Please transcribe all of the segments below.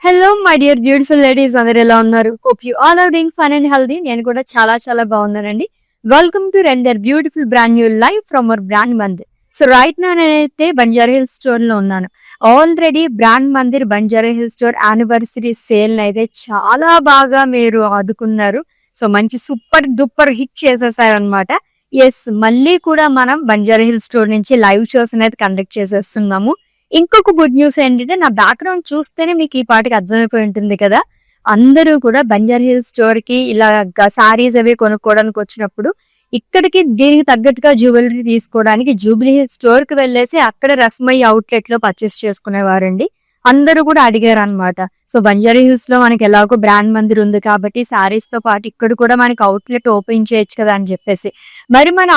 Hello my dear beautiful ladies, అందరు ఎలా ఉన్నారు? Hope you all are doing fun and healthy. నేను కూడా చాలా చాలా బాగున్నానండి. Welcome to render beautiful brand new live from our Brand Mandir. So right నా నేనైతే బంజారా హిల్స్ స్టోర్ లో ఉన్నాను. Already Brand Mandir Banjara Hills store anniversary sale అయితే చాలా బాగా మీరు ఆదుకున్నారు. సో మంచి సూపర్ డూపర్ హిట్ చేసేసారనమాట. ఎస్, మళ్ళీ కూడా మనం బంజారా హిల్స్ స్టోర్ నుంచి లైవ్ షోస్ అనేది కండక్ట్ చేసేస్తున్నాము. ఇంకొక గుడ్ న్యూస్ ఏంటంటే, నా బ్యాక్గ్రౌండ్ చూస్తేనే మీకు ఈ పాటికి అర్థమైపోయి ఉంటుంది కదా, అందరూ కూడా బంజారా హిల్స్ స్టోర్ కి ఇలా సారీస్ అవి కొనుక్కోవడానికి వచ్చినప్పుడు ఇక్కడికి దీనికి తగ్గట్టుగా జ్యువెలరీ తీసుకోవడానికి జూబ్లీ హిల్స్ స్టోర్ కి వెళ్ళేసి అక్కడ రస్మయ్య అవుట్లెట్ లో పర్చేస్ చేసుకునేవారండి. అందరూ కూడా అడిగారు అనమాట. సో బంజారా హిల్స్ లో మనకి ఎలాగో బ్రాండ్ మందిర్ ఉంది కాబట్టి సారీస్ తో పాటు ఇక్కడ కూడా మనకి అవుట్లెట్ ఓపెన్ చేయొచ్చు కదా అని చెప్పేసి, మరి మన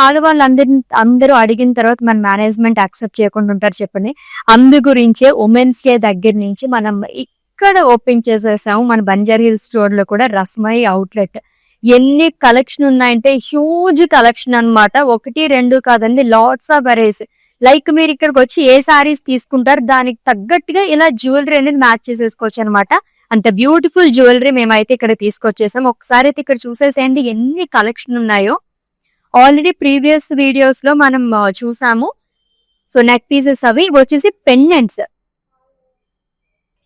అందరూ అడిగిన తర్వాత మన మేనేజ్మెంట్ యాక్సెప్ట్ చేయకుండా ఉంటారు చెప్పండి. అందు గురించే ఉమెన్స్ డే దగ్గర నుంచి మనం ఇక్కడ ఓపెన్ చేసేసాము మన బంజారా హిల్స్ స్టోర్ లో కూడా రస్మయ్య అవుట్లెట్. ఎన్ని కలెక్షన్ ఉన్నాయంటే హ్యూజ్ కలెక్షన్ అనమాట. 1-2 కాదండి, లాట్స్ ఆఫ్ వెరైటీస్. లైక్ మీరు ఇక్కడికి వచ్చి ఏ సారీస్ తీసుకుంటారు దానికి తగ్గట్టుగా ఇలా జ్యువెలరీ అనేది మ్యాచ్ చేసేసుకోవచ్చు అనమాట. అంత బ్యూటిఫుల్ జ్యువెలరీ మేమైతే ఇక్కడ తీసుకొచ్చేసాం. ఒకసారి అయితే ఇక్కడ చూసేసేయండి ఎన్ని కలెక్షన్ ఉన్నాయో. ఆల్రెడీ ప్రీవియస్ వీడియోస్ లో మనం చూసాము. సో నెక్ పీసెస్ అవి వచ్చేసి పెండెంట్స్,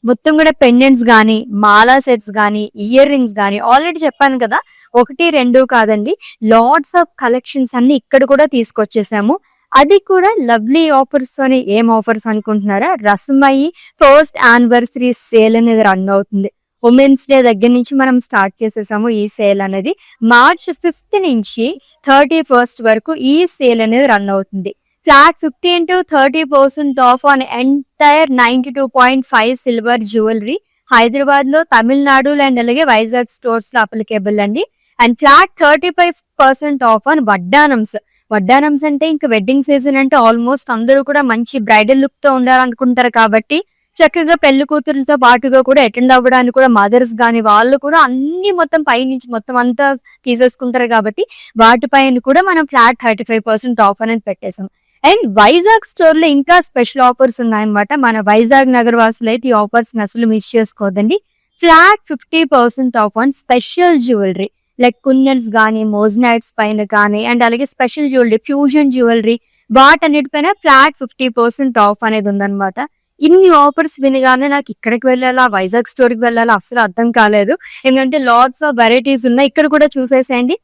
మొత్తం కూడా పెండెంట్స్ గానీ, మాలా సెట్స్ గానీ, ఇయర్ రింగ్స్ గానీ, ఆల్రెడీ చెప్పాను కదా 1-2 కాదండి, లాట్స్ ఆఫ్ కలెక్షన్స్ అన్ని ఇక్కడ కూడా తీసుకొచ్చేసాము. అది కూడా లవ్లీ ఆఫర్స్ తోని. ఏం ఆఫర్స్ అనుకుంటున్నారా? రస్మయ్య ఫస్ట్ యానివర్సరీ సేల్ అనేది రన్ అవుతుంది. ఉమెన్స్ డే దగ్గర నుంచి మనం స్టార్ట్ చేసేసాము ఈ సేల్ అనేది. March 5th నుంచి 31st వరకు ఈ సేల్ అనేది రన్ అవుతుంది. Flat 15 to 30% off on entire 92.5 silver jewellery Hyderabad లో, తమిళనాడు అండ్ అలాగే వైజాగ్ స్టోర్స్ లో అప్లికేబుల్ అండి. అండ్ ఫ్లాట్ 35% ఆఫ్ ఆన్ వడ్డానమ్స్. వడ్డానమ్స్ అంటే ఇంకా వెడ్డింగ్ సీజన్ అంటే ఆల్మోస్ట్ అందరూ కూడా మంచి బ్రైడల్ లుక్ తో ఉండాలనుకుంటారు కాబట్టి చక్కగా పెళ్లి కూతురులతో పాటుగా కూడా అటెండ్ అవ్వడానికి కూడా మదర్స్ గాని వాళ్ళు కూడా అన్ని మొత్తం పై నుంచి మొత్తం అంతా తీసేసుకుంటారు కాబట్టి వాటిపైన కూడా మనం ఫ్లాట్ 35% ఆఫ్ అనేది పెట్టేసాం. అండ్ వైజాగ్ స్టోర్ లో ఇంకా స్పెషల్ ఆఫర్స్ ఉన్నాయన్నమాట. మన వైజాగ్ నగర వాసులు అయితే ఈ ఆఫర్స్ అసలు మిస్ చేసుకోవద్దండి. Flat 50% off on special jewellery like కుందన్స్ గానీ, మోజ్నైట్స్ పైన కానీ, అండ్ అలాగే స్పెషల్ జ్యువెలరీ, ఫ్యూజన్ జ్యువెలరీ, వాటన్నిటిపైన ఫ్లాట్ 50% ఆఫ్ అనేది ఉందన్నమాట. ఇన్ని ఆఫర్స్ వినగానే నాకు ఇక్కడికి వెళ్ళాలా, వైజాగ్ స్టోర్ కి వెళ్ళాలా అసలు అర్థం కాలేదు. ఎందుకంటే లాట్స్ ఆఫ్ వెరైటీస్ ఉన్నాయి. ఇక్కడ కూడా చూసేసేయండి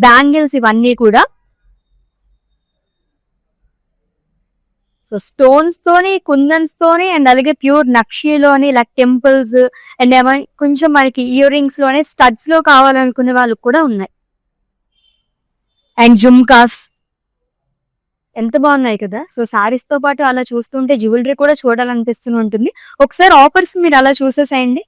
బ్యాంగిల్స్ ఇవన్నీ కూడా. సో స్టోన్స్ తోని, కుందన్స్ తోని, అండ్ అలాగే ప్యూర్ నక్షీలోని లైక్ టెంపుల్స్ అండ్ ఏమో కొంచెం మనకి ఇయర్ రింగ్స్ లోనే స్టడ్స్ లో కావాలనుకునే వాళ్ళు కూడా ఉన్నాయి. అండ్ జుమ్కాస్ ఎంత బాగున్నాయి కదా. సో సారీస్ తో పాటు అలా చూస్తుంటే జ్యువెలరీ కూడా చూడాలనిపిస్తూ ఉంటుంది. ఒకసారి ఆఫర్స్ మీరు అలా చూసేసేయండి.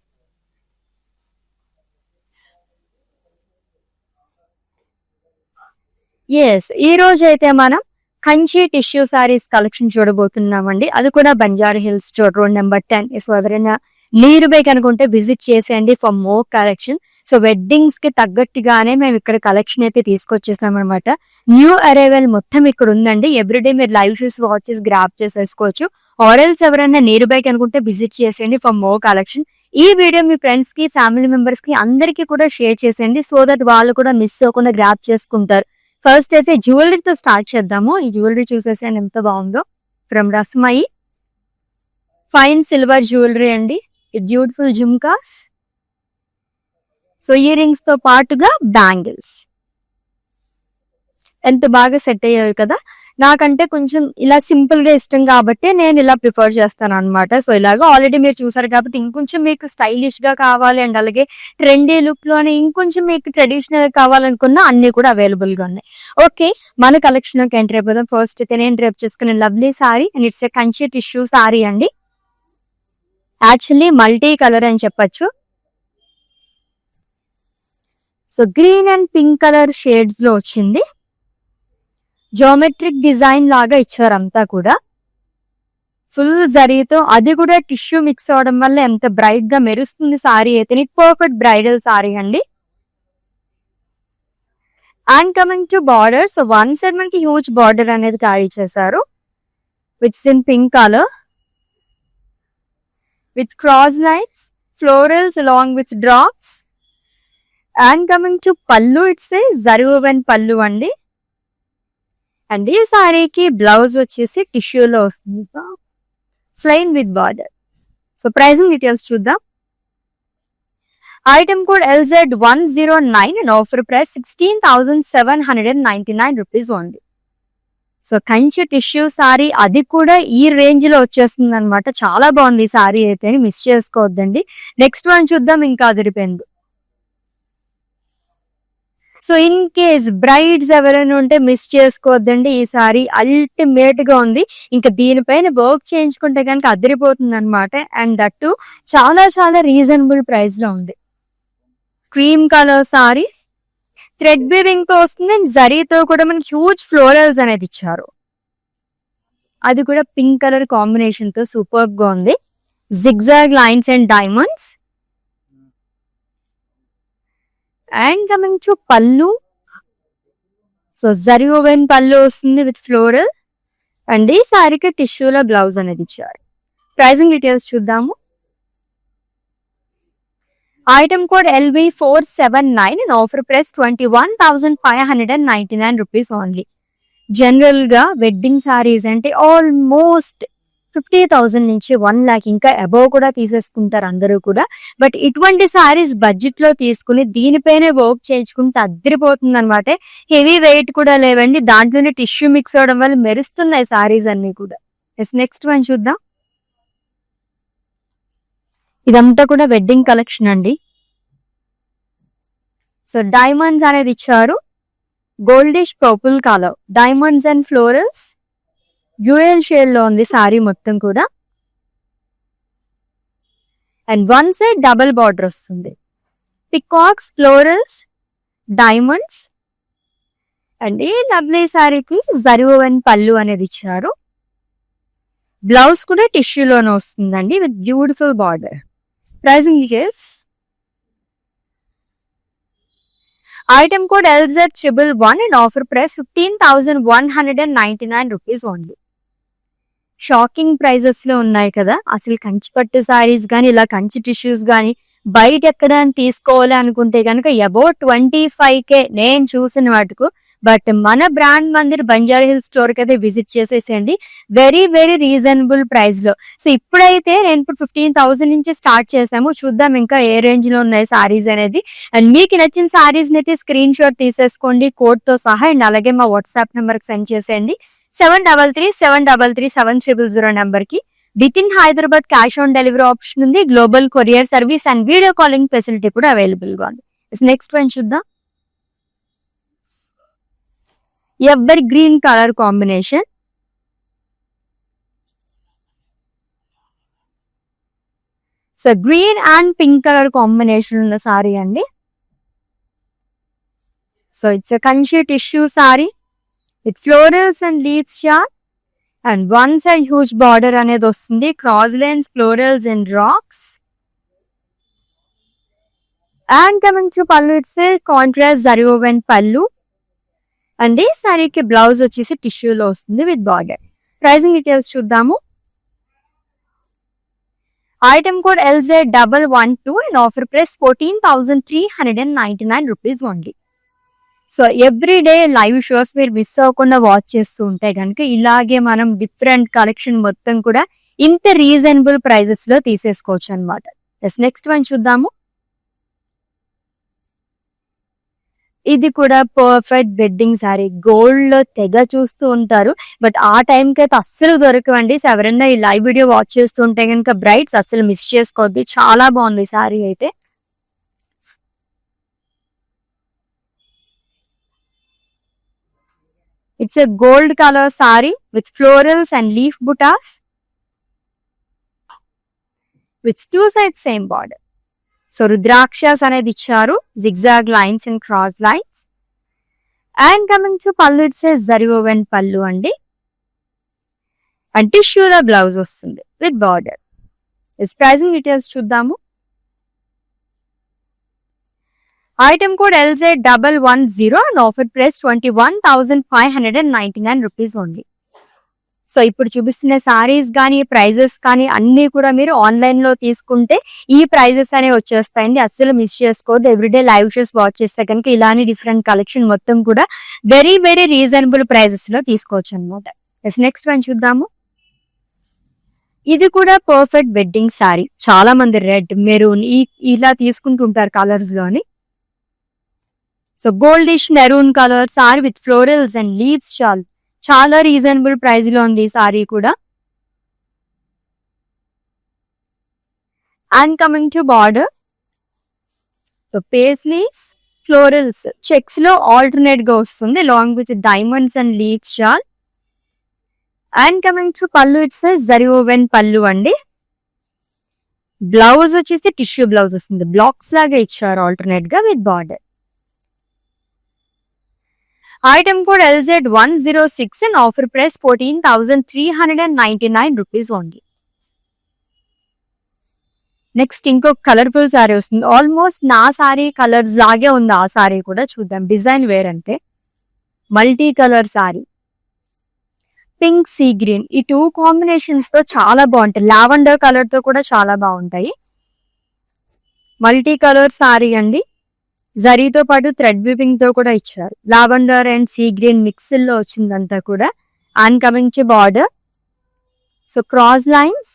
ఎస్, ఈ రోజు అయితే మనం కంచి టిష్యూ సారీస్ కలెక్షన్ చూడబోతున్నామండి. అది కూడా Banjara Hills store road number 10. So ఎవరైనా నియర్ బై కనుకుంటే విజిట్ చేసేయండి for more collection. So weddings కి తగ్గట్టుగానే మేము ఇక్కడ కలెక్షన్ అయితే తీసుకొచ్చేసాం అనమాట. న్యూ అరైవల్ మొత్తం ఇక్కడ ఉందండి. ఎవ్రీడే మీరు లైవ్ షూస్ వాచెస్ గ్రాప్ చేసేసుకోవచ్చు. ఆర్ఎల్స్ ఎవరైనా నియర్ బై కనుకుంటే విజిట్ చేసేయండి ఫర్ మోర్ కలెక్షన్. ఈ వీడియో మీ ఫ్రెండ్స్ కి, ఫ్యామిలీ మెంబర్స్ కి అందరికీ కూడా షేర్ చేసేయండి సో దట్ వాళ్ళు కూడా మిస్ అవ్వకుండా గ్రాప్ చేసుకుంటారు. ఫస్ట్ అయితే జ్యువెలరీతో స్టార్ట్ చేద్దాము. ఈ జ్యువెలరీ చూసేసి ఎంత బాగుందో. From Rasmayya fine silver jewellery అండి. Beautiful jhumkas, so ear rings తో పాటుగా బ్యాంగిల్స్ ఎంత బాగా సెట్ అయ్యాయి కదా. నాకంటే కొంచెం ఇలా సింపుల్ గా ఇష్టం కాబట్టి నేను ఇలా ప్రిఫర్ చేస్తాను అనమాట. సో ఇలాగా ఆల్రెడీ మీరు చూసారు కాబట్టి ఇంకొంచెం మీకు స్టైలిష్ గా కావాలి అండ్ అలాగే ట్రెండీ లుక్ లోనే ఇంకొంచెం మీకు ట్రెడిషనల్ గా కావాలనుకున్న అన్ని కూడా అవైలబుల్ గా ఉన్నాయి. ఓకే, మన కలెక్షన్ లోకి ఎంటర్ అయిపోదాం. ఫస్ట్ అయితే నేను డ్రేప్ చేసుకునే lovely sorry and it's a Kanchi tissue sari అండి. యాక్చువల్లీ మల్టీ కలర్ అని చెప్పచ్చు. So green and pink colour shades లో వచ్చింది. జోమెట్రిక్ డిజైన్ లాగా ఇచ్చారంతా కూడా ఫుల్ జరీతో. అది కూడా టిష్యూ మిక్స్ అవడం వల్ల ఎంత బ్రైట్ గా మెరుస్తుంది సారీ అయితే. పర్ఫెక్ట్ బ్రైడల్ సారీ అండి. And coming to border, so one side మనకి హ్యూజ్ బార్డర్ అనేది క్యారీ చేశారు which in pink colour with cross lines, florals along with drops. And coming to pallu, it's a zari woven pallu andi. And ఈ సారీకి blouse వచ్చేసి టిష్యూలో వస్తుంది, plain with border. So pricing details చూద్దాం. Item code LZ109 and offer price 16,799 rupees only. So Kanchi tissue sari, అది కూడా ఈ range లో వచ్చేస్తుంది అనమాట. చాలా బాగుంది ఈ సారీ అయితే, మిస్ చేసుకోవద్దండి. నెక్స్ట్ వన్ చూద్దాం, ఇంకా అదిరిపోయింది. సో ఇన్ కేస్ బ్రైడ్స్ ఎవరైనా ఉంటే మిస్ చేసుకోవద్దండి, ఈ సారీ అల్టిమేట్ గా ఉంది. ఇంకా దీనిపైన వర్క్ చేయించుకుంటే కనుక అదిరిపోతుంది అనమాట. అండ్ దట్టు చాలా చాలా రీజనబుల్ ప్రైస్ లో ఉంది. Cream colour sorry, thread weaving తో వస్తుంది. అండ్ జరీతో కూడా మనకి హ్యూజ్ ఫ్లోరల్స్ అనేది ఇచ్చారు. అది కూడా పింక్ కలర్ కాంబినేషన్ తో సూపర్ గా ఉంది. Zigzag lines and diamonds. And coming to పల్లు, సో జరీ ఓవెన్ పల్లు వస్తుంది విత్ ఫ్లోరల్. అండ్ ఈ సారీకి టిష్యూలో బ్లౌజ్ అనేది ఇచ్చారు. ప్రైసింగ్ డీటెయిల్స్ చూద్దాము. Item code LB479 and offer price 21,599 rupees only. General గా వెడ్డింగ్ సారీస్ అంటే ఆల్మోస్ట్ 50,000 నుంచి 1 lakh ఇంకా అబోవ్ కూడా తీసేసుకుంటారు అందరూ కూడా. బట్ ఇటువంటి సారీస్ బడ్జెట్ లో తీసుకుని దీనిపైనే వర్క్ చేయించుకుంటే అద్దరిపోతుంది అనమాట. హెవీ వెయిట్ కూడా లేవండి, దాంట్లోనే టిష్యూ మిక్స్ అవడం వల్ల మెరుస్తున్నాయి సారీస్ అన్ని కూడా. నెక్స్ట్ వన్ చూద్దాం. ఇదంతా కూడా వెడ్డింగ్ కలెక్షన్ అండి. సో డైమండ్స్ అనేది ఇచ్చారు, goldish purple colour, diamonds and florals, dual shade లో ఉంది సారీ మొత్తం కూడా. And one side double border వస్తుంది. Peacocks, florals, diamonds. అండ్ ఈ లవ్లీ సారీకి జరీ ఓవెన్ పల్లు అనేది ఇచ్చారు. బ్లౌజ్ కూడా టిష్యూలోనే వస్తుందండి with beautiful border. Pricing details. Item code LZ111 and offer price 15,199 rupees only. Shocking prices లో ఉన్నాయి కదా అసలు. కంచి పట్టు సారీస్ కానీ ఇలా కంచి టిష్యూస్ కానీ బయట ఎక్కడ తీసుకోవాలి అనుకుంటే కనుక అబౌట్ 25K నేను చూసిన వాటికు. బట్ మన brand Mandir Banjara Hills store కి అయితే విజిట్ చేసేసేయండి, వెరీ వెరీ రీజనబుల్ ప్రైస్ లో. సో ఇప్పుడైతే నేను ఇప్పుడు 15,000 నుంచి స్టార్ట్ చేసాము, చూద్దాం ఇంకా ఏ రేంజ్ లో ఉన్నాయి సారీస్ అనేది. అండ్ మీకు నచ్చిన సారీస్ ని అయితే స్క్రీన్ షాట్ తీసేసుకోండి కోడ్ తో సహా. అండ్ అలాగే మా వాట్సాప్ నెంబర్ కి సెండ్ చేసేయండి 7337337000 నెంబర్ కి. With in Hyderabad cash on delivery option ఉంది, global courier service and video calling facility కూడా అవైలబుల్ గా ఉంది. నెక్స్ట్ వన్ చూద్దాం. Evergreen colour combination, so green and pink colour combination ఉన్న సారీ అండి. So it's Kanchi tissue sari with florals and leaves చార్. And one side huge border అనేది వస్తుంది, cross lines, florals and rocks. And coming to pallu, it's contrast zari woven pallu. And ఈ సారీకి blouse వచ్చేసి టిష్యూలో వస్తుంది విత్ బార్డర్. ప్రైసింగ్ డీటెయిల్స్ చూద్దాము. Item code LZ112 and offer price 14,399 rupees only. So every day live shows మీరు miss అవ్వకుండా watch చేస్తూ ఉంటే కనుక ఇలాగే మనం డిఫరెంట్ కలెక్షన్ మొత్తం కూడా ఇంత రీజనబుల్ ప్రైజెస్ లో తీసేసుకోవచ్చు అనమాట. నెక్స్ట్ వన్ చూద్దాము. ఇది కూడా పర్ఫెక్ట్ వెడ్డింగ్ సారీ, గోల్డ్ లో తెగ చూస్తూ ఉంటారు బట్ ఆ టైంకి అయితే అస్సలు దొరకవండి. సో ఎవరైనా ఈ లైవ్ వీడియో వాచ్ చేస్తూ ఉంటే కనుక బ్రైడ్స్ అస్సలు మిస్ చేసుకోవద్దు, చాలా బాగుంది సారీ అయితే. It's a gold colour sari with florals and leaf butas with 2 sides same border. So రుద్రాక్షస్ అనేది ఇచ్చారు, zigzag lines and cross lines. And coming to pallu, it's zari woven pallu అండి. అండ్ టిష్యూలో బ్లౌజ్ వస్తుంది విత్ బార్డర్. ప్రైసింగ్ డీటెయిల్స్ చూద్దాము. Item code LZ110 and offer price 21,599 rupees only. So ఇప్పుడు చూపిస్తున్న సారీస్ కానీ ప్రైజెస్ కానీ అన్ని కూడా మీరు ఆన్లైన్ లో తీసుకుంటే ఈ ప్రైజెస్ అనేవి వచ్చేస్తాయండి. అస్సలు మిస్ చేసుకోవద్దు. ఎవ్రీడే లైవ్ షోస్ వాచ్ చేస్తే కనుక ఇలానే డిఫరెంట్ కలెక్షన్ మొత్తం కూడా వెరీ వెరీ రీజనబుల్ ప్రైజెస్ లో తీసుకోవచ్చు అనమాట. నెక్స్ట్ వన్ చూద్దాము. ఇది కూడా పర్ఫెక్ట్ వెడ్డింగ్ సారీ. చాలా మంది రెడ్, మెరూన్ ఇలా తీసుకుంటుంటారు కలర్స్ లోని. So goldish maroon colour sari with florals and leaves shawl. చాలా రీజనబుల్ ప్రైస్ లో ఉంది ఈ సారీ కూడా. And coming to border, so paisleys florals checks లో ఆల్టర్నేట్ గా వస్తుంది along with diamonds and leaves shawl. And coming to pallu, it's zari woven pallu అండి. Blouse వచ్చేసి టిష్యూ బ్లౌజ్ వస్తుంది, బ్లాక్స్ లాగా ఇచ్చారు ఆల్టర్నేట్ గా with border. Item code LZ106 and offer price 14,399 rupees only. Next ఇంకొక కలర్ఫుల్ సారీ వస్తుంది. ఆల్మోస్ట్ నా సారీ కలర్స్ లాగే ఉంది ఆ సారీ కూడా. చూద్దాం. డిజైన్ వేర్ అంటే multi colour sorry, pink sea green, ఈ 2 కాంబినేషన్స్ తో చాలా బాగుంటాయి. లావెండర్ కలర్ తో కూడా చాలా బాగుంటాయి. మల్టీ కలర్ సారీ అండి. జరీతో పాటు థ్రెడ్ వీవింగ్ తో కూడా ఇచ్చారు. Lavender and sea green mix లో వచ్చిందంతా కూడా. And coming to border, so cross lines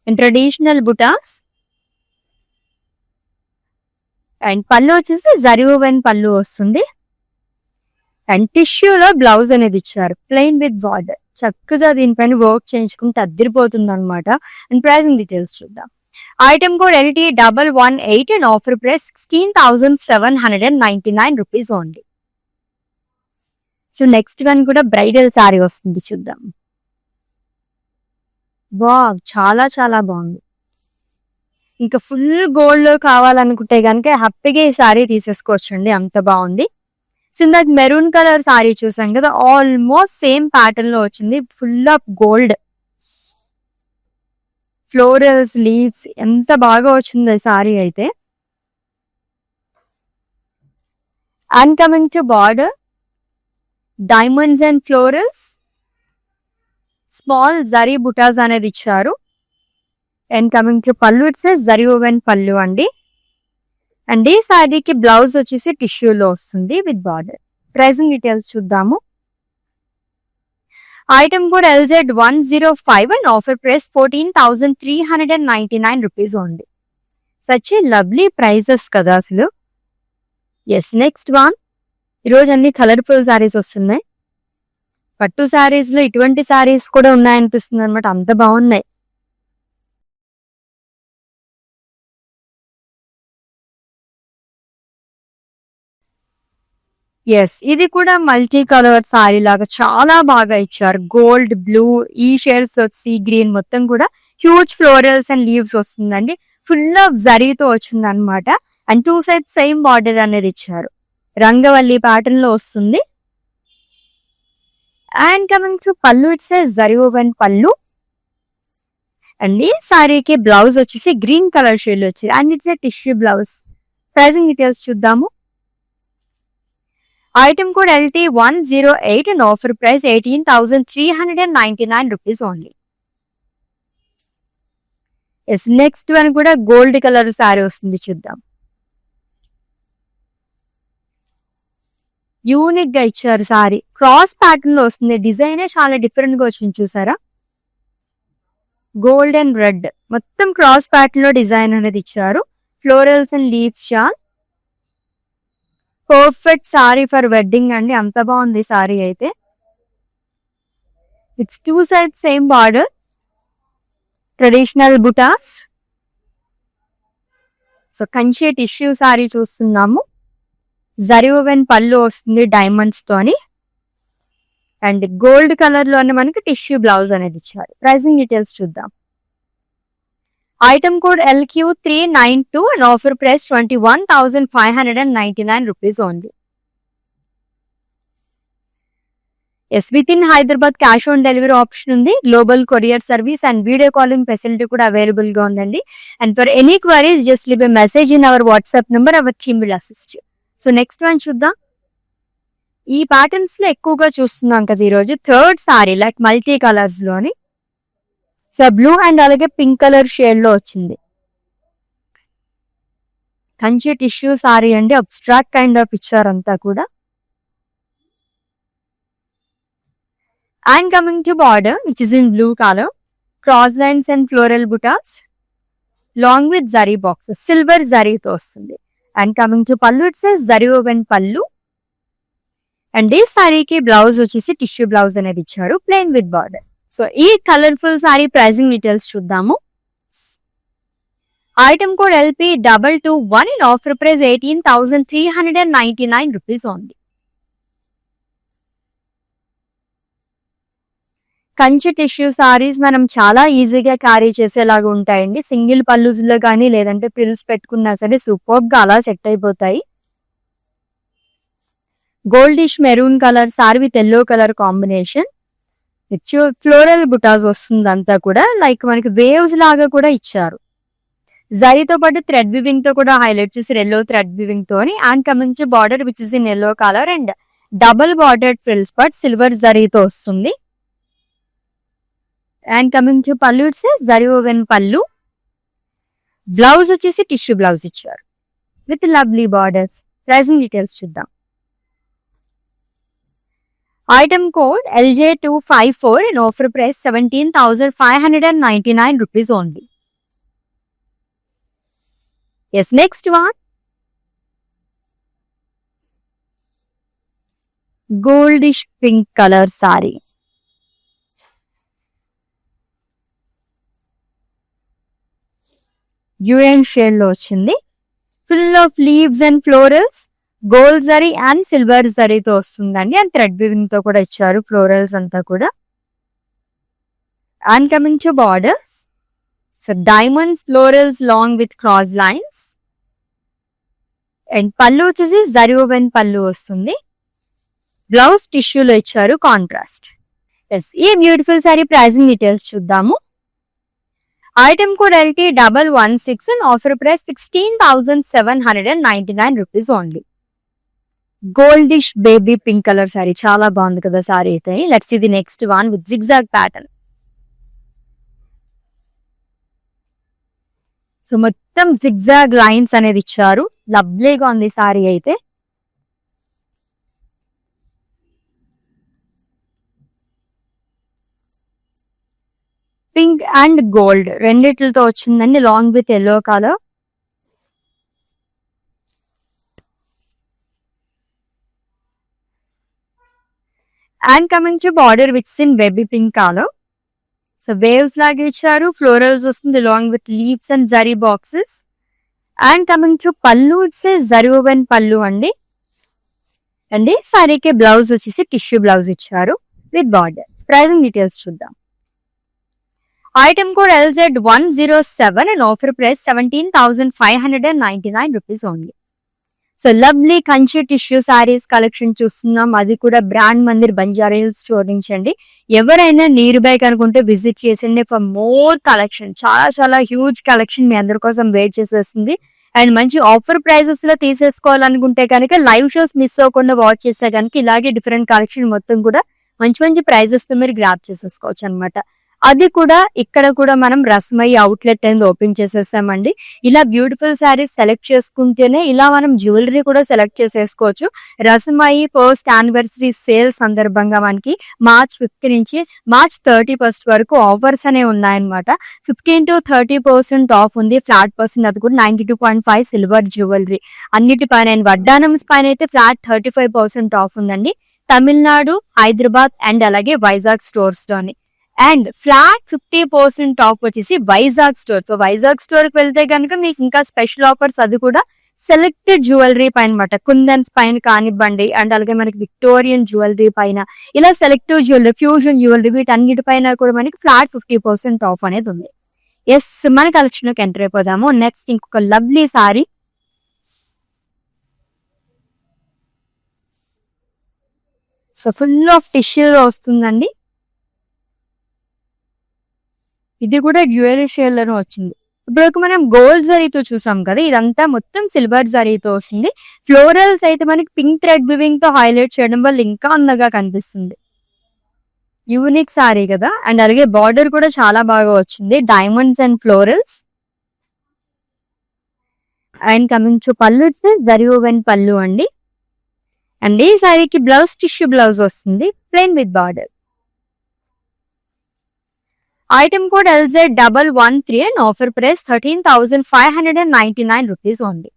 and traditional butas. And pallu వచ్చేసి జరీ ఓవెన్ పళ్ళు వస్తుంది. అండ్ టిష్యూలో బ్లౌజ్ అనేది ఇచ్చారు ప్లెయిన్ విత్ బార్డర్. చక్కగా దీనిపైన వర్క్ చేయించుకుంటే అద్దరిపోతుంది అనమాట. అండ్ ప్రైసింగ్ డీటెయిల్స్ చూద్దాం. Item code LT118 and offer price 16,799 rupees only. So next one కూడా బ్రైడల్ సారీ వస్తుంది, చూద్దాం. చాలా చాలా బాగుంది. ఇంకా ఫుల్ గోల్డ్ లో కావాలనుకుంటే కనుక హ్యాపీగా ఈ సారీ తీసేసుకోవచ్చండి, అంత బాగుంది. సో ఇందాక మెరూన్ కలర్ సారీ చూసాం కదా, ఆల్మోస్ట్ సేమ్ ప్యాటర్న్ లో వచ్చింది. Full of gold, florals, leaves, ఎంత బాగా వచ్చింది సారీ అయితే. And coming to border, diamonds and florals, small zari butas అనేది ఇచ్చారు. And coming to pallu, it's zari woven pallu అండి. అండ్ ఈ సారీకి బ్లౌజ్ వచ్చేసి టిష్యూలో వస్తుంది విత్ బార్డర్. ప్రైసింగ్ డీటెయిల్స్ చూద్దాము. Item code LZ105 and offer price 14,399 rupees only. Such a lovely prices కదా అసలు. Yes, next one. ఈరోజు అన్ని కలర్ఫుల్ సారీస్ వస్తున్నాయి. పట్టు సారీస్ లో ఇటువంటి సారీస్ కూడా ఉన్నాయనిపిస్తుంది అనమాట, అంత బాగున్నాయి. ఎస్, ఇది కూడా మల్టీ కలర్ సారీ లాగా చాలా బాగా ఇచ్చారు. గోల్డ్, బ్లూ, ఈ షేడ్స్ సీ గ్రీన్ మొత్తం కూడా హ్యూజ్ ఫ్లోరల్స్ అండ్ లీవ్స్ వస్తుందండి. ఫుల్ ఆఫ్ జరీతో వచ్చింది అనమాట. అండ్ 2 సైడ్స్ సేమ్ బార్డర్ అనేది ఇచ్చారు. రంగవల్లి ప్యాటర్న్ లో వస్తుంది. And coming to pallu, it's zari woven pallu. And ఈ సారీకి బ్లౌజ్ వచ్చేసి గ్రీన్ కలర్ షేడ్ వచ్చింది. And it's tissue blouse. Pricing details చూద్దాము. Item code LT108 and offer price 18,399 rupees only. Yes, next one కూడా గోల్డ్ కలర్ సారీ వస్తుంది, చూద్దాం. యూనిక్ గా ఇచ్చారు సారీ. క్రాస్ ప్యాటర్న్ లో వస్తుంది. డిజైన్ చాలా డిఫరెంట్ గా వచ్చింది, చూసారా. గోల్డ్ అండ్ రెడ్ మొత్తం క్రాస్ ప్యాటర్న్ లో డిజైన్ అనేది ఇచ్చారు. Florals and leaves shawl. Perfect sari for wedding అండి, అంత బాగుంది సారీ అయితే. It's 2 sides same border, traditional butas. So Kanchi tissue sari చూస్తున్నాము. జరీ ఓవెన్ పళ్ళు వస్తుంది డైమండ్స్ తోని. అండ్ గోల్డ్ కలర్ లోనే మనకి టిష్యూ బ్లౌజ్ అనేది ఇచ్చారు. ప్రైసింగ్ డీటెయిల్స్ చూద్దాం. Item code LQ392 and offer price 21,599 rupees only. Yes, with in Hyderabad cash on delivery option ఉంది. Global courier service and video calling facility కూడా available గా ఉందండి. And for any queries just leave a message in our WhatsApp number, our team will assist you. So next one చూద్దాం. ఈ patterns లో ఎక్కువగా చూస్తున్నాం కదా ఈరోజు. Third sari like multi colours లోని. సో బ్లూ అండ్ అలాగే పింక్ కలర్ షేడ్ లో వచ్చింది. కంచి టిష్యూ సారీ అండి, అబ్స్ట్రాక్ట్ కైండ్ ఆఫ్ ఇచ్చారంతా కూడా. And coming to border which is in blue colour, cross lines and floral butas long with zari boxes, silver జరీతో వస్తుంది. And coming to pallu, it's zari woven pallu. And ఈ సారీకి బ్లౌజ్ వచ్చేసి టిష్యూ బ్లౌజ్ అనేది ఇచ్చారు, ప్లెయిన్ విత్ బార్డర్. సో ఈ కలర్ఫుల్ సారీ ప్రైసింగ్ డీటెయిల్స్ చూద్దాము. Item code LP221 in offer price 18,399 rupees only. Kanchi tissue saris మనం చాలా ఈజీగా క్యారీ చేసేలాగా ఉంటాయండి. సింగిల్ పల్లూస్లో కానీ లేదంటే పిల్స్ పెట్టుకున్నా సరే సూపర్ గా అలా సెట్ అయిపోతాయి. Goldish maroon colour sari with yellow colour combination. Floral butas వస్తుంది అంతా కూడా, లైక్ మనకి వేవ్స్ లాగా కూడా ఇచ్చారు. జరీతో పాటు థ్రెడ్ వివింగ్ తో కూడా హైలైట్ చేసి ఎల్లో థ్రెడ్ వివింగ్ తోని. And coming to border which is in yellow colour and double border frills part silver జరీతో వస్తుంది. And coming to pallu, it's zari woven pallu. Blouse వచ్చేసి టిష్యూ బ్లౌజ్ ఇచ్చారు with lovely borders. Pricing details చూద్దాం. Item code LJ254 in offer price 17,599 rupees only. Yes, next one. Goldish pink color saree. UN shade లో వచ్చింది. Full of leaves and florals. Gold zari and silver జరీతో వస్తుందండి. And thread weaving తో కూడా ఇచ్చారు florals అంతా కూడా. And coming to border, so diamonds florals long with cross lines. And pallu వచ్చేసి జరీ ఓవెన్ పళ్ళు వస్తుంది. బ్లౌజ్ టిష్యూలో ఇచ్చారు కాంట్రాస్ట్. ఎస్, ఈ బ్యూటిఫుల్ సారీ ప్రైజింగ్ డీటెయిల్స్ చూద్దాము. Item code LT116 and offer price 16,799 rupees only. Goldish baby pink colour sari, చాలా బాగుంది కదా సారీ అయితే. Let's see the next one with zigzag pattern. So మొత్తం జిగ్జాగ్ లైన్స్ అనేది ఇచ్చారు, లవ్లీగా ఉంది సారీ అయితే. పింక్ అండ్ గోల్డ్ రెండిట్లతో వచ్చిందండి, long with yellow colour. And coming to border which in baby pink colour. So waves లాగా ఇచ్చారు, ఫ్లోరల్స్ వస్తుంది long with leaves and zari boxes. And coming to pallu, it's zari woven pallu అండి. అండి సారీకి బ్లౌజ్ వచ్చేసి tissue blouse ఇచ్చారు with border. Pricing details చూద్దాం. Item code LZ107 and offer price 17,599 rupees only. So lovely Kanchi tissue saris collection చూస్తున్నాం, అది కూడా brand Mandir Banjara Hills store నుంచి అండి. ఎవరైనా నియర్ బై కనుకుంటే విజిట్ చేసింది ఫర్ మోర్ కలెక్షన్. చాలా చాలా హ్యూజ్ కలెక్షన్ మీ అందరి కోసం వెయిట్ చేసేస్తుంది. అండ్ మంచి ఆఫర్ ప్రైజెస్ లో తీసేసుకోవాలనుకుంటే కనుక లైవ్ షోస్ మిస్ అవ్వకుండా వాచ్ చేస్తే కనుక ఇలాగే డిఫరెంట్ కలెక్షన్ మొత్తం కూడా మంచి మంచి ప్రైజెస్ తో మీరు గ్రాప్ చేసేసుకోవచ్చు అనమాట. అది కూడా ఇక్కడ కూడా మనం రస్మయ్య అవుట్లెట్ అనేది ఓపెన్ చేసేసామండి. ఇలా బ్యూటిఫుల్ శారీస్ సెలెక్ట్ చేసుకుంటేనే ఇలా మనం జ్యువెలరీ కూడా సెలెక్ట్ చేసేసుకోవచ్చు. రస్మయ్య ఫస్ట్ యానివర్సరీ సేల్ సందర్భంగా మనకి March 5th నుంచి March 31st వరకు ఆఫర్స్ అనేవి ఉన్నాయన్నమాట. 15 to 30% ఆఫ్ ఉంది, ఫ్లాట్ పర్సెంట్, అది కూడా 92.5 సిల్వర్ జ్యువెలరీ అన్నిటిపైన. వడ్డానమ్స్ పైన అయితే ఫ్లాట్ 35% ఆఫ్ ఉందండి. తమిళనాడు, హైదరాబాద్ అండ్ అలాగే వైజాగ్ స్టోర్స్ లోని. అండ్ ఫ్లాట్ 50% ఆఫ్ వచ్చేసి Vizag store. So Vizag store కి వెళ్తే కనుక మీకు ఇంకా స్పెషల్ ఆఫర్స్, అది కూడా సెలెక్టెడ్ జ్యువెలరీ పైన అనమాట. కుందన్స్ పైన కానివ్వండి, అండ్ అలాగే మనకి విక్టోరియన్ జ్యువెలరీ పైన, ఇలా సెలెక్టివ్ జ్యువెలరీ, ఫ్యూజన్ జ్యువెలరీ, వీటన్నిటి పైన కూడా మనకి ఫ్లాట్ 50% ఆఫ్ అనేది ఉంది. ఎస్, మన కలెక్షన్ లోకి ఎంటర్ అయిపోదాము. నెక్స్ట్ ఇంకొక lovely sorry. So full of tissue వస్తుందండి. ఇది కూడా డ్యూయల్ షేడ్ లోనే వచ్చింది. ఇప్పుడు మనం గోల్డ్ జరీతో చూసాం కదా, ఇదంతా మొత్తం సిల్వర్ జరీతో వస్తుంది. ఫ్లోరల్స్ అయితే మనకి పింక్ థ్రెడ్ వివింగ్ తో హైలైట్ చేయడం వల్ల ఇంకా అందంగా కనిపిస్తుంది. యూనిక్ సారీ కదా. అండ్ అలాగే బార్డర్ కూడా చాలా బాగా వచ్చింది, diamonds and florals. And coming to పళ్ళు, జరీ ఓవెన్ పళ్ళు అండి. అండ్ ఈ సారీకి బ్లౌజ్ టిష్యూ బ్లౌజ్ వస్తుంది, plain with border. Item code LZ113 and offer price 13,599 rupees ఉంది.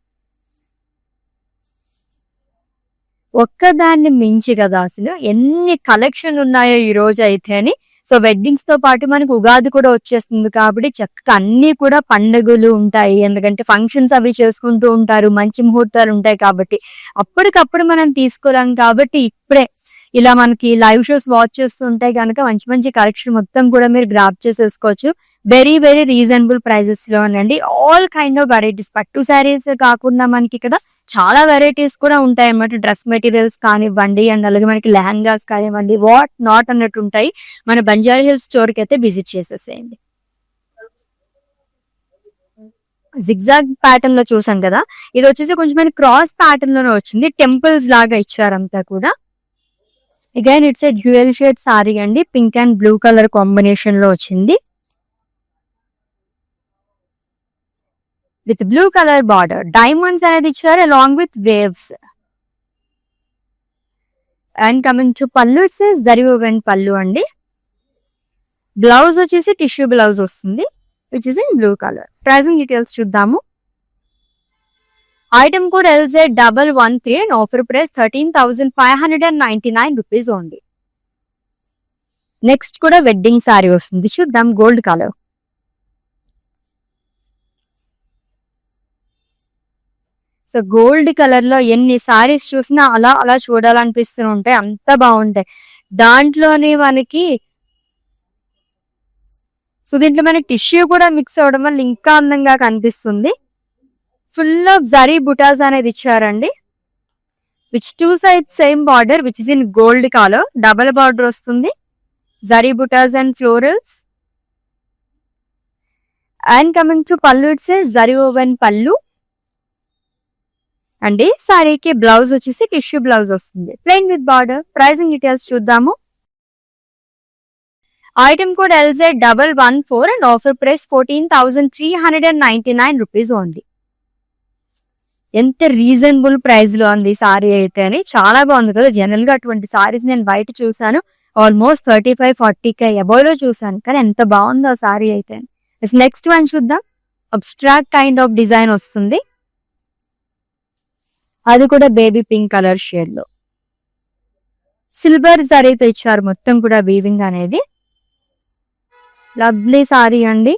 ఒక్కదాన్ని మించి కదా అసలు ఎన్ని కలెక్షన్ ఉన్నాయో ఈ రోజు అయితే అని. సో వెడ్డింగ్స్ తో పాటు మనకు ఉగాది కూడా వచ్చేస్తుంది కాబట్టి చక్కగా అన్ని కూడా పండుగలు ఉంటాయి, ఎందుకంటే ఫంక్షన్స్ అవి చేసుకుంటూ ఉంటారు, మంచి ముహూర్తాలు ఉంటాయి కాబట్టి అప్పటికప్పుడు మనం తీసుకోలేం. కాబట్టి ఇప్పుడే ఇలా మనకి లైవ్ షోస్ వాచ్ చేస్తుంటే కనుక మంచి మంచి కలెక్షన్ మొత్తం కూడా మీరు గ్రాప్ చేసేసుకోవచ్చు. వెరీ వెరీ రీజనబుల్ ప్రైజెస్ లో అండి. ఆల్ కైండ్ ఆఫ్ వెరైటీస్, పట్టు శారీస్ కాకుండా మనకి ఇక్కడ చాలా వెరైటీస్ కూడా ఉంటాయి అన్నమాట. డ్రెస్ మెటీరియల్స్ కానివ్వండి, అండ్ అలాగే మనకి లెహంగాస్ కానివ్వండి, వాట్ నాట్ అన్నట్టు ఉంటాయి. మన బంజారా హిల్స్ స్టోర్ కి అయితే విజిట్ చేసేసేయండి. జిగ్జాగ్ ప్యాటర్న్ లో చూసాం కదా, ఇది వచ్చేసి కొంచెం మనకి క్రాస్ ప్యాటర్న్ లోనే వచ్చింది, టెంపుల్స్ లాగా ఇచ్చారంతా కూడా. Again it's a dual shade sari అండి, pink and blue colour combination లో వచ్చింది with blue colour border. Diamonds అనేది ఇచ్చారు along with waves. And coming to pallu, it's zari woven pallu అండి. బ్లౌజ్ వచ్చేసి టిష్యూ బ్లౌజ్ వస్తుంది which is in blue colour. Pricing details చూద్దాము. Item code LZ113 and offer price 13,599 rupees ఉంది. Next కూడా wedding sari వస్తుంది, చూద్దాం. Gold colour. So gold colour లో ఎన్ని సారీస్ చూసినా అలా అలా చూడాలనిపిస్తూ ఉంటాయి, అంత బాగుంటాయి. దాంట్లోనే మనకి సో దీంట్లో మనకి టిష్యూ కూడా మిక్స్ అవడం వల్ల ఇంకా అందంగా కనిపిస్తుంది. ఫుల్ ఆఫ్ జరీ బుటాస్ అనేది ఇచ్చారండి, which two side same border which is in gold colour. Double border వస్తుంది, zari butas and florals. And coming to pallu, it's zari woven pallu అండి. సారీకి బ్లౌజ్ వచ్చేసి టిష్యూ బ్లౌజ్ వస్తుంది, plain with border. Pricing details చూద్దాము. Item code LZ114 and offer price 14,399 rupees ఉంది. ఎంత reasonable price లో ఉంది సారీ అయితే అని. చాలా బాగుంది కదా. జనరల్ గా అటువంటి సారీస్ నేను బయట చూసాను, ఆల్మోస్ట్ 35-40K అబోవ్ లో చూసాను, కానీ ఎంత బాగుందో ఆ సారీ అయితే. నెక్స్ట్ వన్ చూద్దాం. అబ్స్ట్రాక్ట్ కైండ్ ఆఫ్ డిజైన్ వస్తుంది, అది కూడా బేబీ పింక్ కలర్ షేడ్ లో. సిల్వర్ జరీతో ఇచ్చారు మొత్తం కూడా వీవింగ్ అనేది. లవ్లీ సారీ అండి.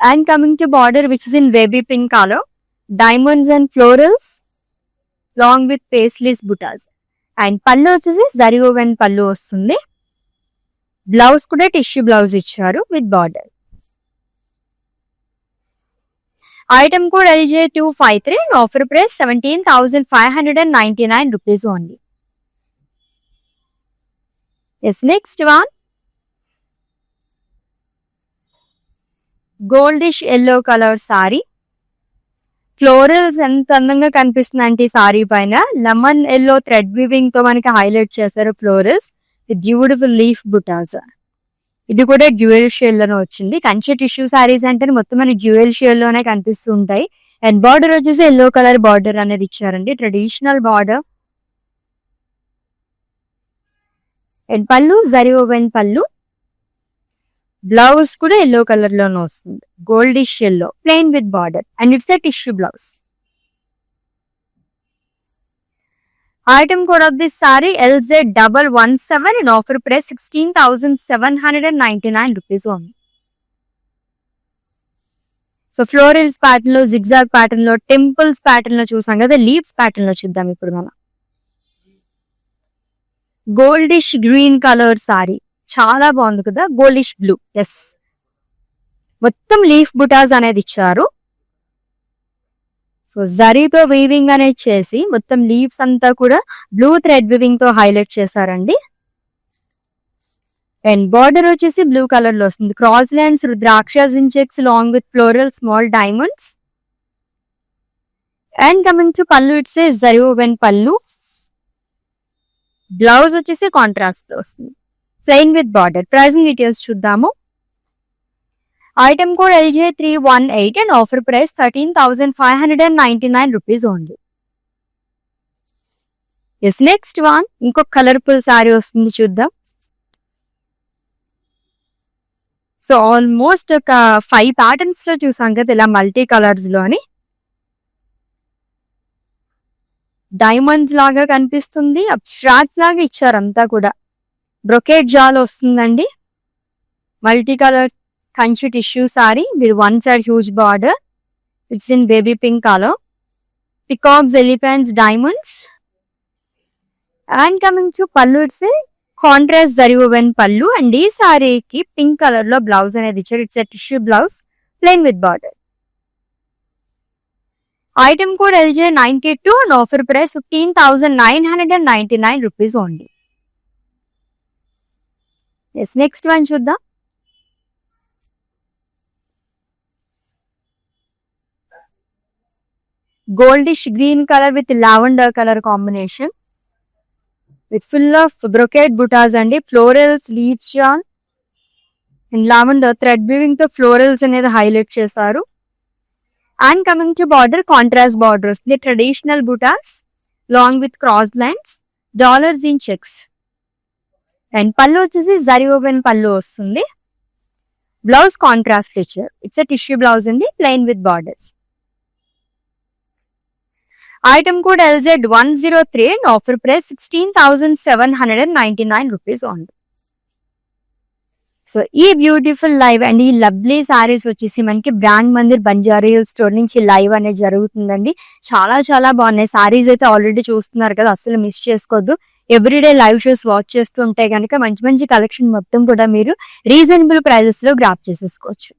And coming to border which is in baby pink colour, diamonds and florals long with paisleys butas. And pallu వచ్చేసి జరీ ఓవెన్ పళ్ళు వస్తుంది. బ్లౌజ్ కూడా టిష్యూ బ్లౌజ్ ఇచ్చారు with border. Item code LJ253 and offer price 17,599 rupees only. Yes next one goldish yellow colour sorry. Florals ఎంత అందంగా కనిపిస్తుంది అంటే ఈ sorry పైన లెమన్ ఎల్లో థ్రెడ్ వీవింగ్ తో మనకి హైలైట్ చేశారు ఫ్లోరల్స్ విత్ బ్యూటిఫుల్ లీఫ్ బుటాస్. ఇది కూడా డ్యూయల్ షేడ్ లోనే వచ్చింది. కంచి టిష్యూ సారీస్ అంటే మొత్తం మన డ్యూయల్ షేడ్ లోనే కనిపిస్తూ ఉంటాయి. అండ్ బార్డర్ వచ్చేసి ఎల్లో కలర్ బార్డర్ అనేది ఇచ్చారండి, ట్రెడిషనల్ బార్డర్. అండ్ పళ్ళు జరీ ఓవెన్ పళ్ళు. బ్లౌజ్ కూడా ఎల్లో కలర్ లోనే వస్తుంది, goldish yellow, plain with border. And it's a tissue blouse. Item code of this sorry LZ117 and offer price 16,799 rupees only. So florals pattern లో, zigzag pattern లో, temples pattern లో చూసాం కదా, leaves pattern లో చూద్దాం ఇప్పుడు మనం. గోల్డిష్ గ్రీన్ కలర్ సారీ, చాలా బాగుంది కదా. Goldish blue, yes. మొత్తం లీఫ్ బుటాస్ అనేది ఇచ్చారు. సో జరీతో వీవింగ్ అనేది చేసి మొత్తం లీవ్స్ అంతా కూడా బ్లూ థ్రెడ్ వీవింగ్ తో హైలైట్ చేశారండి. అండ్ బార్డర్ వచ్చేసి బ్లూ కలర్ లో వస్తుంది. క్రాస్ లైన్స్, రుద్రాక్షస్ in checks long with floral small diamonds. And coming to pallu, it's a zari woven pallu. Blouse వచ్చేసి కాంట్రాస్ట్ లో వస్తుంది, plain with border. Pricing details చూద్దాము. Item code LJ318 and offer price 13,599 rupees only. Yes, next one ఇంకొక colourful sari వస్తుంది, చూద్దాం. So almost ఒక 5 patterns లో చూసాం కదా ఇలా మల్టీ కలర్స్ లోని. డైమండ్స్ లాగా కనిపిస్తుంది, అబ్స్ట్రాక్ట్స్ లాగా ఇచ్చారు అంతా కూడా. బ్రొకేట్ జాల్ వస్తుందండి, multi colour Kanchi tissue sari with one side huge border. It's in baby pink colour, peacocks, elephants, diamonds. And coming to pallu, it's contrast zari woven pallu. And ఈ సారీకి పింక్ కలర్ లో బ్లౌజ్ అనేది ఇచ్చారు. It's tissue blouse, plain with border. Item code LJ92 and offer price 15,999 rupees only. Yes, next one చూద్దాం. Goldish green color with lavender color combination with full of brocade buttas and florals, leaves shawl and lavender thread weaving తో florals అనేది highlight చేశారు. And coming to border, contrast borders, the traditional buttas along with cross lines, dollars in checks. And pallu వచ్చేసి zari woven pallu వస్తుంది. Blouse contrast ఇచ్చారు. It's a tissue blouse అండి, plain with borders. Item code LZ103 and offer price 16,799 rupees only. So ఈ beautiful live and ఈ lovely saris వచ్చేసి మనకి brand Mandir Banjara Hills store నుంచి live అనేది జరుగుతుందండి. చాలా చాలా బాగున్నాయి సారీస్ అయితే ఆల్రెడీ చూస్తున్నారు కదా, అసలు మిస్ చేసుకోవద్దు. ఎవ్రీడే లైవ్ షోస్ వాచ్ చేస్తూ ఉంటే కనుక మంచి మంచి కలెక్షన్ మొత్తం కూడా మీరు రీజనబుల్ ప్రైజెస్ లో గ్రాప్ చేసేసుకోవచ్చు.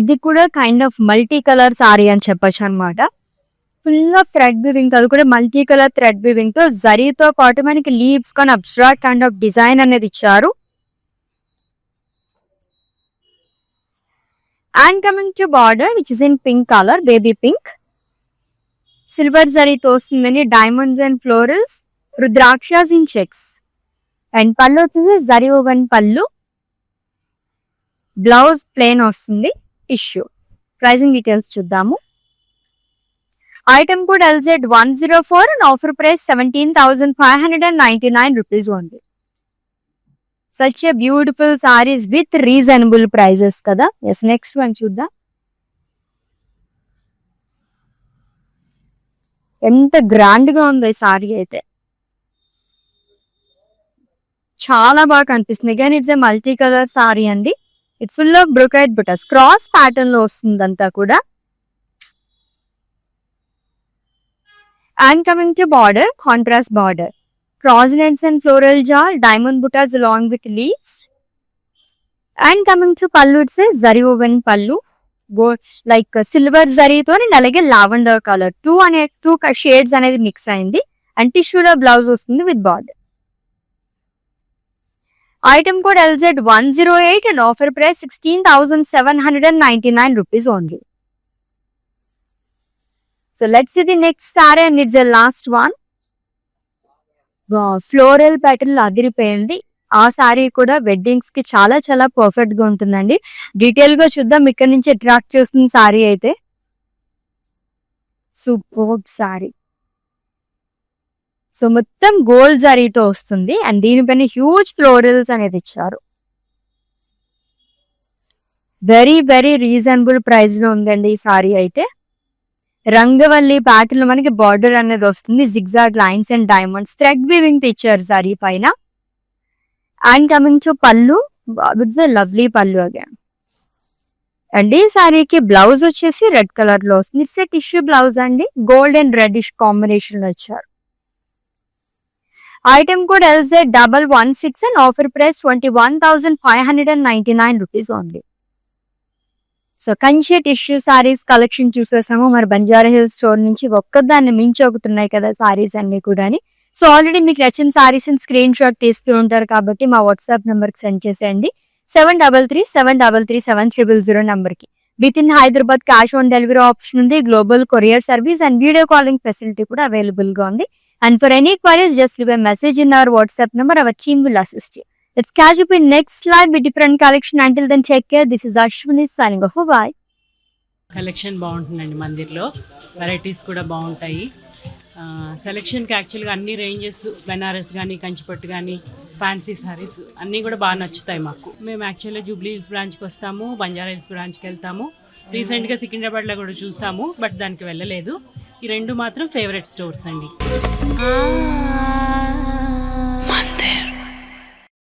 ఇది కూడా kind of multi colour sorry అని చెప్పొచ్చు అనమాట. ఫుల్ ఆఫ్ థ్రెడ్ వీవింగ్, అది కూడా మల్టీ కలర్ థ్రెడ్ వీవింగ్ తో జరీతో పాటు మనకి లీవ్స్ కానీ అబ్స్ట్రాక్ట్ కైండ్ ఆఫ్ డిజైన్ అనేది ఇచ్చారు. And coming to border which is in pink colour, baby pink. Silver జరీతో వస్తుందని diamonds and florals, రుద్రాక్షస్ in checks. And pallu వచ్చేసి zari woven pallu, blouse plain వస్తుంది, టిష్యూ. ప్రైసింగ్ డీటెయిల్స్ చూద్దాము. Item code LZ104 and offer price 17,599 rupees only. Such a beautiful sarees with reasonable prices kada. Yes, next one చూద్దాం. ఎంత grand గా ఉంది ఈ sorry అయితే, చాలా బాగా కనిపిస్తుంది. కానీ it's a multi colour sari అండి. It's full of brocade butas, cross pattern లో వస్తుంది అంతా కూడా. And coming to border, contrast border, cross lines and floral jar, diamond buttas along with leaves. And coming to pallu, it says zari woven pallu, go like silver zari తో and అలాగే lavender colour two shades అనేది mix అయింది. And టిష్యూలో blouse వస్తుంది with border. Item code LZ108 and offer price 16,799 rupees only. So let's see the next saree and it's the last one. Floral pattern అదిరిపోయింది. ఆ sorry కూడా weddings కి చాలా చాలా పర్ఫెక్ట్ గా ఉంటుందండి. డీటెయిల్ గా చూద్దాం. ఇక్కడ నుంచి అట్రాక్ట్ చేస్తుంది సారీ అయితే. Super sorry. సో మొత్తం గోల్డ్ జరీతో వస్తుంది అండ్ దీనిపైన హ్యూజ్ ఫ్లోరల్స్ అనేది ఇచ్చారు. వెరీ వెరీ రీజనబుల్ ప్రైస్ లో ఉందండి ఈ సారీ అయితే. రంగవల్లి ప్యాటర్న్ లో మనకి బార్డర్ అనేది వస్తుంది, zigzag lines and diamonds thread weaving ఇచ్చారు సారీ పైన. And coming to pallu, it's lovely pallu again. And ఈ సారీకి బ్లౌజ్ వచ్చేసి రెడ్ కలర్ లో వస్తుంది. ఇట్స్ టిష్యూ బ్లౌజ్ అండి, గోల్డ్ అండ్ రెడ్డిష్ కాంబినేషన్ లో ఇచ్చారు. Item code LZ116 and offer price 21,599 rupees only. So Kanchi tissue saris collection చూసేసాము. మరి బంజారా హిల్స్ స్టోర్ నుంచి ఒక్కదాన్ని మించి ఒకతున్నాయి కదా సారీస్ అన్ని కూడా. సో ఆల్రెడీ మీకు నచ్చిన సారీస్ స్క్రీన్ షాట్ తీస్తూ ఉంటారు కాబట్టి మా వాట్సాప్ నెంబర్ కి సెండ్ చేసేయండి. 7337337000 నంబర్ కి. With in Hyderabad cash on delivery option ఉంది, global courier service and video calling facility కూడా అవైలబుల్ గా ఉంది. And for any queries, just leave a message in our WhatsApp number. Our team will assist you. Let's catch up in next live with different collection. Until then, take care. This is Ashwini signing off. Bye. Collection బాగుంటుందండి, మందిర్లో varieties కూడా బాగుంటాయి. సెలెక్షన్కి యాక్చువల్గా అన్ని ranges, Banaras కానీ, కంచిపట్టు కానీ, fancy saris అన్నీ కూడా బాగా నచ్చుతాయి మాకు. మేము యాక్చువల్గా జూబ్లీ హిల్స్ బ్రాంచ్కి వస్తాము, బంజారా హిల్స్ బ్రాంచ్కి వెళ్తాము. రీసెంట్గా సికింద్రాబాద్లో కూడా చూసాము, బట్ దానికి వెళ్ళలేదు. ఈ రెండు మాత్రం ఫేవరెట్ స్టోర్స్ అండి.